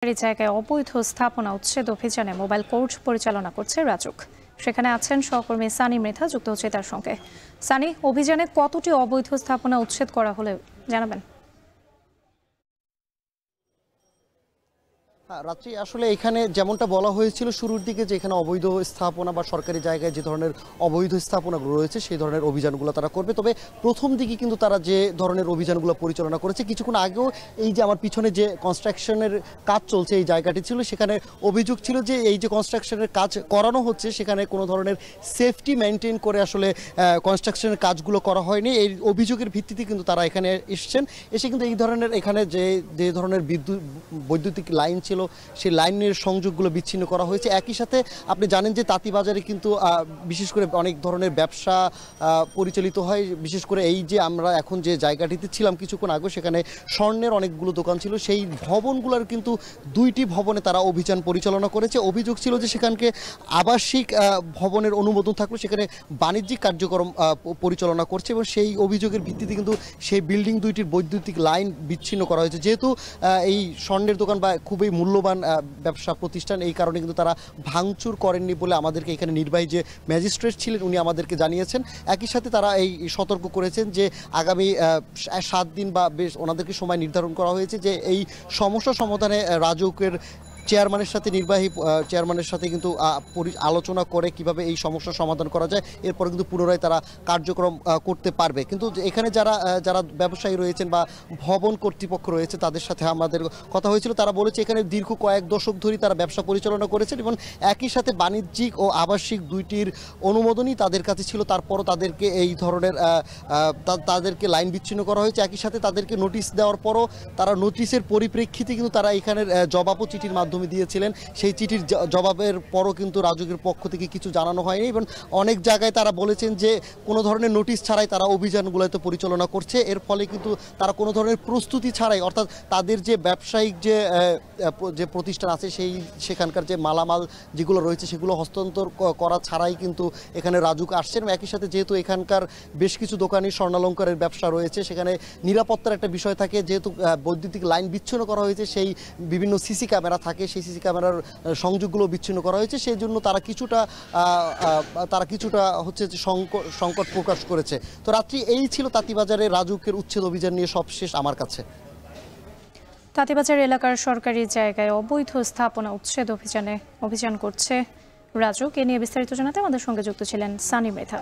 এই জায়গায় অবৈধ স্থাপনা উচ্ছেদ অভিযানে মোবাইল কোর্ট পরিচালনা করছে রাজুক। সেখানে আছেন সহকর্মী সানি মৃধা, যুক্ত হচ্ছে তার সঙ্গে। সানি, অভিযানে কতটি অবৈধ স্থাপনা উচ্ছেদ করা হলে জানাবেন। রাত্রি আসলে এখানে যেমনটা বলা হয়েছিল শুরুর দিকে যে এখানে অবৈধ স্থাপনা বা সরকারি জায়গায় যে ধরনের অবৈধ স্থাপনাগুলো রয়েছে সেই ধরনের অভিযানগুলো তারা করবে। তবে প্রথম দিকে কিন্তু তারা যে ধরনের অভিযানগুলো পরিচালনা করেছে, কিছুক্ষণ আগেও এই যে আমার পিছনে যে কনস্ট্রাকশনের কাজ চলছে এই জায়গাটি ছিল, সেখানে অভিযোগ ছিল যে এই যে কনস্ট্রাকশনের কাজ করানো হচ্ছে সেখানে কোনো ধরনের সেফটি মেনটেন করে আসলে কনস্ট্রাকশনের কাজগুলো করা হয়নি। এই অভিযোগের ভিত্তিতে কিন্তু তারা এখানে এসছেন। এসে কিন্তু এই ধরনের এখানে যে ধরনের বৈদ্যুতিক লাইন ছিল সেই লাইনের সংযোগগুলো বিচ্ছিন্ন করা হয়েছে। একই সাথে আপনি জানেন যে তাঁতিবাজারে কিন্তু বিশেষ করে অনেক ধরনের ব্যবসা পরিচালিত হয়। বিশেষ করে এই যে আমরা এখন যে জায়গাটিতে ছিলাম কিছুক্ষণ আগে, সেখানে স্বর্ণের অনেকগুলো দোকান ছিল। সেই ভবনগুলোর কিন্তু দুইটি ভবনে তারা অভিযান পরিচালনা করেছে। অভিযোগ ছিল যে সেখানকে আবাসিক ভবনের অনুমোদন থাকলেও সেখানে বাণিজ্যিক কার্যক্রম পরিচালনা করছে এবং সেই অভিযোগের ভিত্তিতে কিন্তু সেই বিল্ডিং দুইটির বৈদ্যুতিক লাইন বিচ্ছিন্ন করা হয়েছে। যেহেতু এই স্বর্ণের দোকান বা খুবই মূল্যবান ব্যবসা প্রতিষ্ঠান, এই কারণে কিন্তু তারা ভাঙচুর করেননি বলে আমাদেরকে এখানে নির্বাহী যে ম্যাজিস্ট্রেট ছিলেন উনি আমাদেরকে জানিয়েছেন। একই সাথে তারা এই সতর্ক করেছেন যে আগামী 7 দিন বা বেশ ওনাদেরকে সময় নির্ধারণ করা হয়েছে যে এই সমস্যা সমাধানে রাজউকের চেয়ারম্যানের সাথে নির্বাহী চেয়ারম্যানের সাথে কিন্তু আলোচনা করে কিভাবে এই সমস্যার সমাধান করা যায়, এরপরে কিন্তু পুনরায় তারা কার্যক্রম করতে পারবে। কিন্তু এখানে যারা ব্যবসায়ী রয়েছেন বা ভবন কর্তৃপক্ষ রয়েছে তাদের সাথে আমাদের কথা হয়েছিল। তারা বলেছে এখানে দীর্ঘ কয়েক দশক ধরেই তারা ব্যবসা পরিচালনা করেছেন এবং একই সাথে বাণিজ্যিক ও আবাসিক দুইটির অনুমোদনই তাদের কাছে ছিল। তারপরও তাদেরকে এই ধরনের তাদেরকে লাইন বিচ্ছিন্ন করা হয়েছে। একই সাথে তাদেরকে নোটিশ দেওয়ার পরও তারা নোটিশের পরিপ্রেক্ষিতে কিন্তু তারা এখানের জবাবও চিঠির মাধ্যমে দিয়েছিলেন। সেই চিঠির জবাবের পরও কিন্তু রাজুকের পক্ষ থেকে কিছু জানানো হয়নি এবং অনেক জায়গায় তারা বলেছেন যে কোনো ধরনের নোটিশ ছাড়াই তারা অভিযানগুলোতে পরিচালনা করছে। এর ফলে কিন্তু তারা কোনো ধরনের প্রস্তুতি ছাড়াই, অর্থাৎ তাদের যে ব্যবসায়িক যে প্রতিষ্ঠান আছে সেখানকার যে মালামাল যেগুলো রয়েছে সেগুলো হস্তান্তর করা ছাড়াই কিন্তু এখানে রাজুক আসছেন। একই সাথে যেহেতু এখানকার বেশ কিছু দোকানি স্বর্ণালঙ্কারের ব্যবসা রয়েছে, সেখানে নিরাপত্তার একটা বিষয় থাকে। যেহেতু বৈদ্যুতিক লাইন বিচ্ছিন্ন করা হয়েছে, সেই বিভিন্ন সিসি ক্যামেরা থাকে, সেই সিসি ক্যামেরার সংযোগগুলো বিচ্ছিন্ন করা হয়েছে। সেই জন্য তারা কিছুটা হচ্ছে যে সংকট প্রকাশ করেছে। তো রাত্রি এই ছিল তাঁতিবাজারে রাজুকের উচ্ছেদ অভিযান নিয়ে সবশেষ আমার কাছে। তাঁতিবাজার এলাকার সরকারি জায়গায় অবৈধ স্থাপনা উচ্ছেদ অভিযান করছে রাজুক। এ নিয়ে বিস্তারিত জানাতে আমাদের সঙ্গে যুক্ত ছিলেন সানি মৃধা।